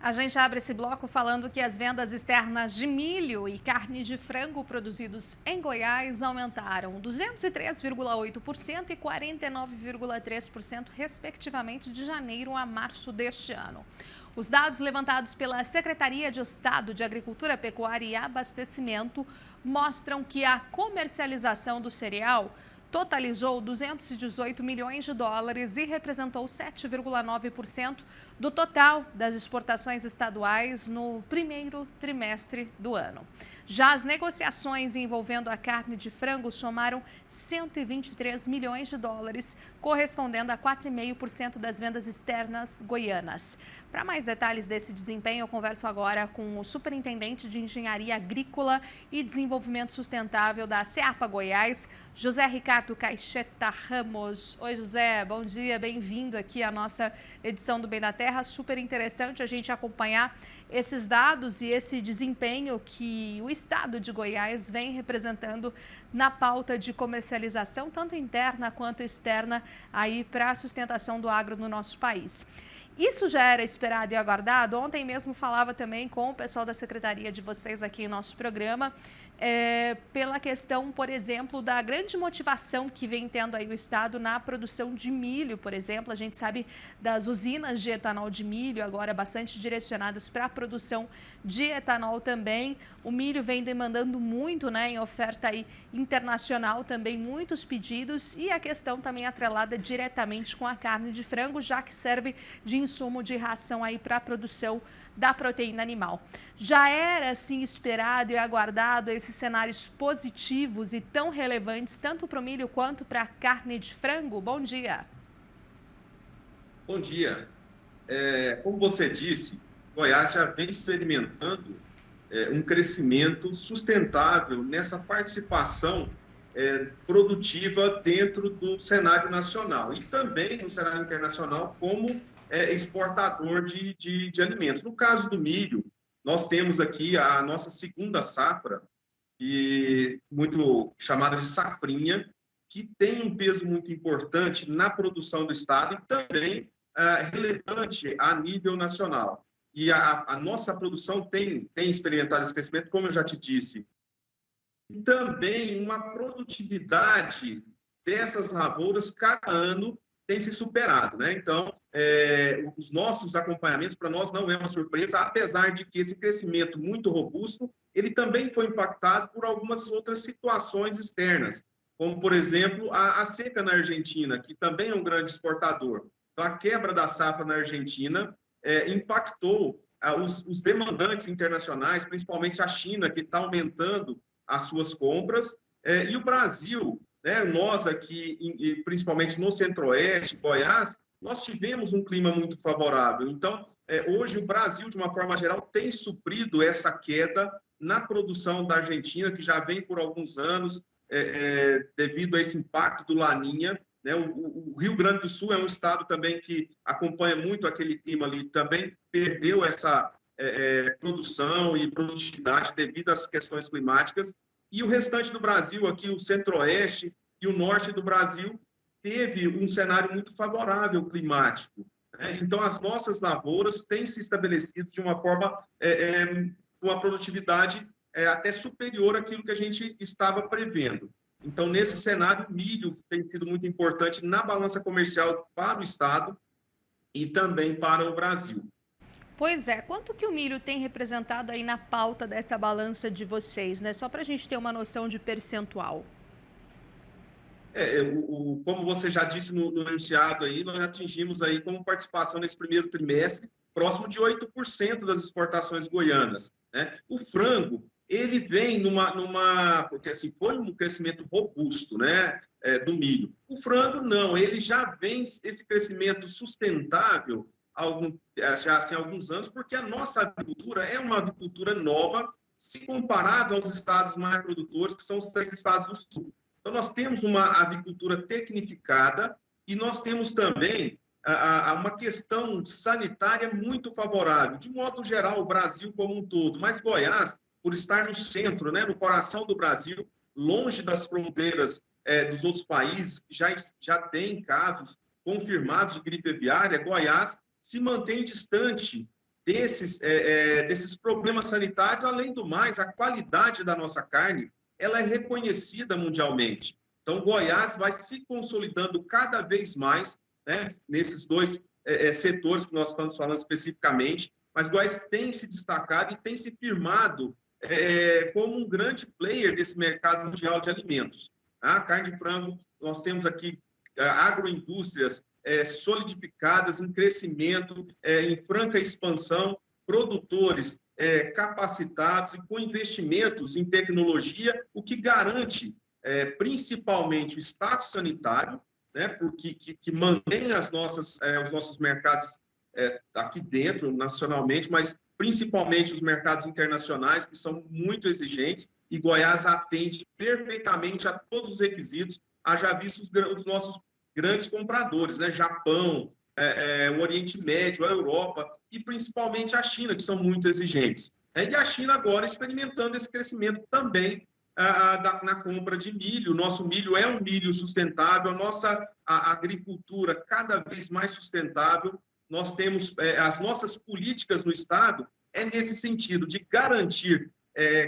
A gente abre esse bloco falando que as vendas externas de milho e carne de frango produzidos em Goiás aumentaram 203,8% e 49,3%, respectivamente, de janeiro a março deste ano. Os dados levantados pela Secretaria de Estado de Agricultura, Pecuária e Abastecimento mostram que a comercialização do cereal totalizou 218 milhões de dólares e representou 7,9% do total das exportações estaduais no primeiro trimestre do ano. Já as negociações envolvendo a carne de frango somaram 123 milhões de dólares, correspondendo a 4,5% das vendas externas goianas. Para mais detalhes desse desempenho, eu converso agora com o superintendente de Engenharia Agrícola e Desenvolvimento Sustentável da Ceapa Goiás, José Ricardo Caixeta Ramos. Oi, José, bom dia, bem-vindo aqui à nossa edição do Bem da Terra. Super interessante a gente acompanhar esses dados e esse desempenho que o estado de Goiás vem representando na pauta de comercialização, tanto interna quanto externa, aí para a sustentação do agro no nosso país. Isso já era esperado e aguardado? Ontem mesmo falava também com o pessoal da secretaria de vocês aqui em nosso programa, pela questão, por exemplo, da grande motivação que vem tendo aí o Estado na produção de milho, por exemplo. A gente sabe das usinas de etanol de milho, agora bastante direcionadas para a produção de etanol também. O milho vem demandando muito, né, em oferta aí internacional também, muitos pedidos, e a questão também atrelada diretamente com a carne de frango, já que serve de insumo de ração aí para a produção da proteína animal. Já era assim esperado e aguardado esses cenários positivos e tão relevantes tanto para o milho quanto para a carne de frango? Bom dia. Bom dia. Como você disse, Goiás já vem experimentando um crescimento sustentável nessa participação produtiva dentro do cenário nacional e também no cenário internacional como exportador de alimentos. No caso do milho, nós temos aqui a nossa segunda safra, muito chamada de safrinha, que tem um peso muito importante na produção do estado e também relevante a nível nacional. E a nossa produção tem experimentado esse crescimento, como eu já te disse, e também uma produtividade dessas lavouras cada ano tem se superado, né? Então, os nossos acompanhamentos, para nós, não é uma surpresa, apesar de que esse crescimento muito robusto, ele também foi impactado por algumas outras situações externas, como, por exemplo, a seca na Argentina, que também é um grande exportador. Então, a quebra da safra na Argentina impactou os demandantes internacionais, principalmente a China, que está aumentando as suas compras, e o Brasil, né, nós aqui, principalmente no Centro-Oeste, Goiás, nós tivemos um clima muito favorável. Então, hoje o Brasil, de uma forma geral, tem suprido essa queda na produção da Argentina, que já vem por alguns anos, devido a esse impacto do Laninha, né? O Rio Grande do Sul é um estado também que acompanha muito aquele clima ali, também perdeu essa produção e produtividade devido às questões climáticas. E o restante do Brasil, aqui o Centro-Oeste e o Norte do Brasil, teve um cenário muito favorável climático, né? Então, as nossas lavouras têm se estabelecido de uma forma, com uma produtividade até superior àquilo que a gente estava prevendo. Então, nesse cenário, o milho tem sido muito importante na balança comercial para o Estado e também para o Brasil. Pois é, quanto que o milho tem representado aí na pauta dessa balança de vocês, né? Só para a gente ter uma noção de percentual. Como você já disse no enunciado aí, nós atingimos aí como participação nesse primeiro trimestre próximo de 8% das exportações goianas, né? O frango, ele vem porque assim, foi um crescimento robusto, né, do milho. O frango não, ele já vem esse crescimento sustentável já assim, há alguns anos, porque a nossa agricultura é uma agricultura nova, se comparado aos estados mais produtores, que são os 3 estados do sul. Então, nós temos uma agricultura tecnificada e nós temos também uma questão sanitária muito favorável. De modo geral, o Brasil como um todo, mas Goiás, por estar no centro, né, no coração do Brasil, longe das fronteiras dos outros países, já tem casos confirmados de gripe aviária, Goiás se mantém distante desses problemas sanitários. Além do mais, a qualidade da nossa carne ela é reconhecida mundialmente. Então, Goiás vai se consolidando cada vez mais, né, nesses dois setores que nós estamos falando especificamente, mas Goiás tem se destacado e tem se firmado como um grande player desse mercado mundial de alimentos. A carne de frango, nós temos aqui agroindústrias solidificadas, em crescimento, em franca expansão, produtores capacitados e com investimentos em tecnologia, o que garante principalmente o status sanitário, né, porque que mantém os nossos mercados aqui dentro, nacionalmente, mas principalmente os mercados internacionais, que são muito exigentes, e Goiás atende perfeitamente a todos os requisitos, haja visto os nossos grandes compradores, né? Japão, o Oriente Médio, a Europa e principalmente a China, que são muito exigentes. E a China agora experimentando esse crescimento também na compra de milho. O nosso milho é um milho sustentável, a nossa agricultura cada vez mais sustentável. Nós temos as nossas políticas no Estado nesse sentido de garantir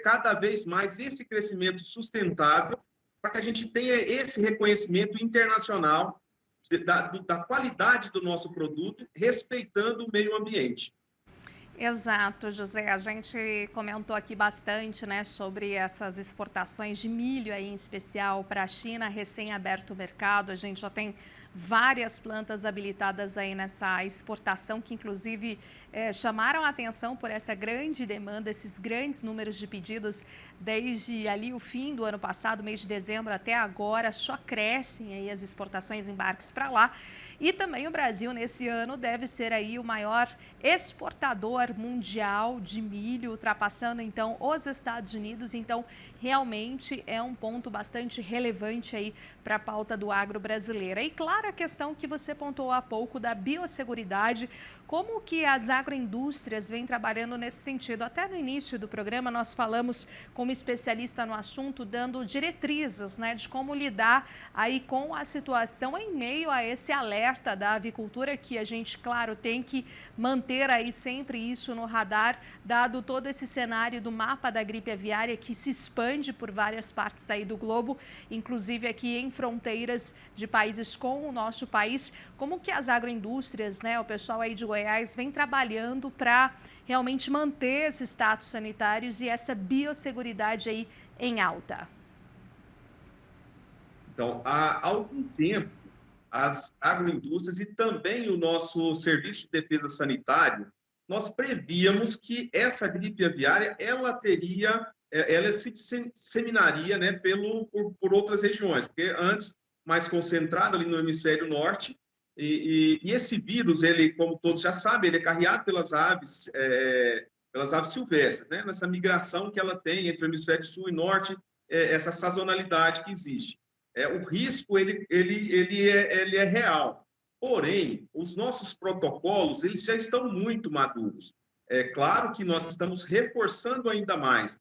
cada vez mais esse crescimento sustentável para que a gente tenha esse reconhecimento internacional da qualidade do nosso produto, respeitando o meio ambiente. Exato, José. A gente comentou aqui bastante, né, sobre essas exportações de milho aí, em especial para a China, recém-aberto o mercado. A gente já tem várias plantas habilitadas aí nessa exportação, que inclusive chamaram a atenção por essa grande demanda, esses grandes números de pedidos desde ali o fim do ano passado, mês de dezembro até agora, só crescem aí as exportações, embarques para lá. E também o Brasil, nesse ano, deve ser aí o maior exportador mundial de milho, ultrapassando, então, os Estados Unidos. Então, realmente é um ponto bastante relevante aí para a pauta do agro brasileiro. E, claro, a questão que você pontuou há pouco da biosseguridade, como que as agroindústrias vêm trabalhando nesse sentido. Até no início do programa nós falamos com uma especialista no assunto, dando diretrizes, né, de como lidar aí com a situação em meio a esse alerta da avicultura, que a gente, claro, tem que manter aí sempre isso no radar, dado todo esse cenário do mapa da gripe aviária que se expande por várias partes aí do globo, inclusive aqui em fronteiras de países com o nosso país. Como que as agroindústrias, né, o pessoal aí de Goiás vem trabalhando para realmente manter esses status sanitários e essa biosseguridade aí em alta? Então, há algum tempo, as agroindústrias e também o nosso Serviço de Defesa Sanitária, nós prevíamos que essa gripe aviária, ela se disseminaria, né, por outras regiões, porque antes, mais concentrado ali no hemisfério norte, e esse vírus, ele, como todos já sabem, ele é carreado pelas aves silvestres, né? Nessa migração que ela tem entre o hemisfério sul e norte, essa sazonalidade que existe. O risco, ele é real. Porém, os nossos protocolos, eles já estão muito maduros. É claro que nós estamos reforçando ainda mais,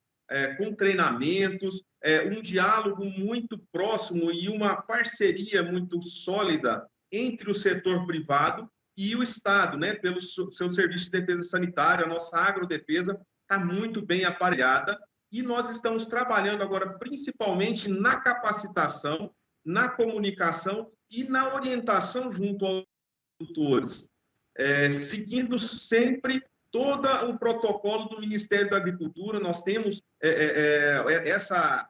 com treinamentos, um diálogo muito próximo e uma parceria muito sólida entre o setor privado e o Estado, né, pelo seu Serviço de Defesa Sanitária. A nossa agrodefesa está muito bem aparelhada e nós estamos trabalhando agora principalmente na capacitação, na comunicação e na orientação junto aos produtores, seguindo sempre todo o protocolo do Ministério da Agricultura. Nós temos essa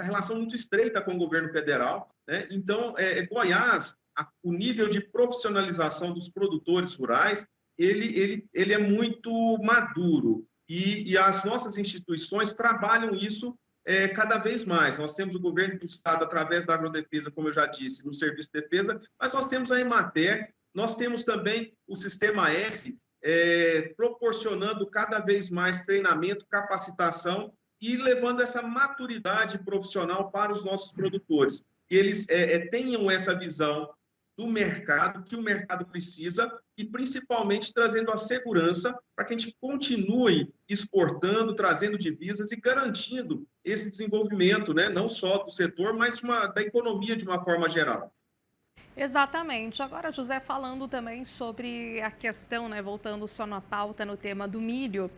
relação muito estreita com o governo federal, né? Então, Goiás, o nível de profissionalização dos produtores rurais, ele é muito maduro e as nossas instituições trabalham isso cada vez mais. Nós temos o governo do Estado, através da agrodefesa, como eu já disse, no Serviço de Defesa, mas nós temos a Emater, nós temos também o Sistema S, proporcionando cada vez mais treinamento, capacitação e levando essa maturidade profissional para os nossos produtores. Que eles tenham essa visão do mercado, que o mercado precisa, e principalmente trazendo a segurança para que a gente continue exportando, trazendo divisas e garantindo esse desenvolvimento, né, não só do setor, mas da economia de uma forma geral. Exatamente. Agora, José, falando também sobre a questão, né, voltando só na pauta, no tema do milho,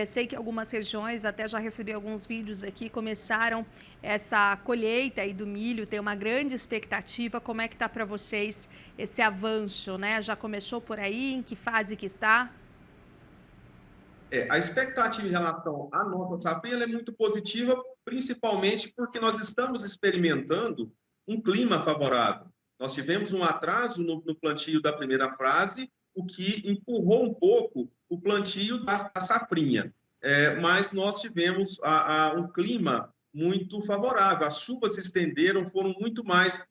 sei que algumas regiões, até já recebi alguns vídeos aqui, começaram essa colheita aí do milho, tem uma grande expectativa. Como é que tá para vocês esse avanço, né? Já começou por aí? Em que fase que está? A expectativa em relação à nossa safra ela é muito positiva, principalmente porque nós estamos experimentando um clima favorável. Nós tivemos um atraso no plantio da primeira fase, o que empurrou um pouco o plantio da safrinha. Mas nós tivemos um clima muito favorável. As chuvas se estenderam, foram muito mais,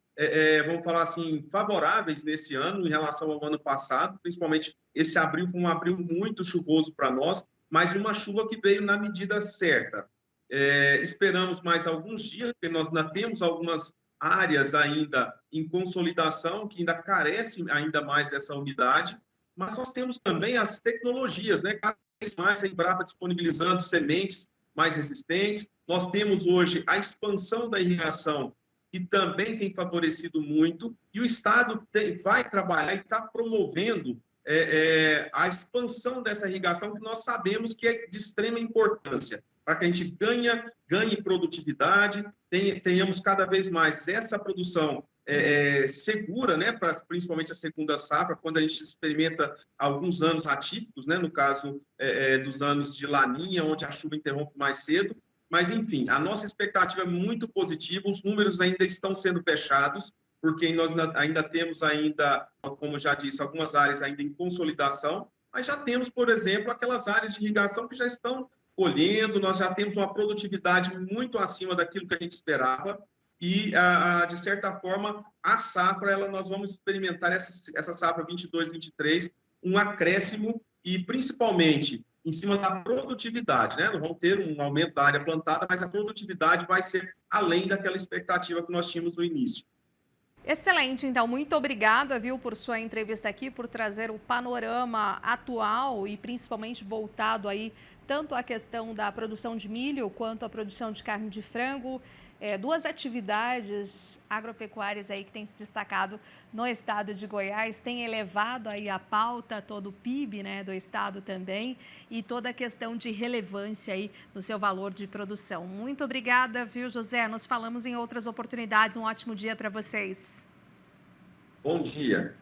vamos falar assim, favoráveis nesse ano em relação ao ano passado, principalmente esse abril foi um abril muito chuvoso para nós, mas uma chuva que veio na medida certa. Esperamos mais alguns dias, porque nós ainda temos algumas áreas ainda em consolidação, que ainda carecem ainda mais dessa umidade, mas nós temos também as tecnologias, né? Cada vez mais a Embrapa disponibilizando sementes mais resistentes. Nós temos hoje a expansão da irrigação, que também tem favorecido muito, e o Estado vai trabalhar e está promovendo a expansão dessa irrigação, que nós sabemos que é de extrema importância, para que a gente ganhe produtividade, tenhamos cada vez mais essa produção segura, né, para principalmente a segunda safra, quando a gente experimenta alguns anos atípicos, né, no caso dos anos de laninha, onde a chuva interrompe mais cedo. Mas, enfim, a nossa expectativa é muito positiva, os números ainda estão sendo fechados, porque nós ainda temos, como já disse, algumas áreas ainda em consolidação, mas já temos, por exemplo, aquelas áreas de irrigação que já estão colhendo, nós já temos uma produtividade muito acima daquilo que a gente esperava, e, de certa forma, a safra, nós vamos experimentar essa safra 22-23, um acréscimo, e principalmente em cima da produtividade, né? Não vamos ter um aumento da área plantada, mas a produtividade vai ser além daquela expectativa que nós tínhamos no início. Excelente, então, muito obrigada, viu, por sua entrevista aqui, por trazer o panorama atual e principalmente voltado aí tanto à questão da produção de milho quanto à produção de carne de frango, duas atividades agropecuárias aí que têm se destacado no estado de Goiás, tem elevado aí a pauta, todo o PIB, né, do estado também, e toda a questão de relevância aí no seu valor de produção. Muito obrigada, viu, José? Nos falamos em outras oportunidades. Um ótimo dia para vocês. Bom dia.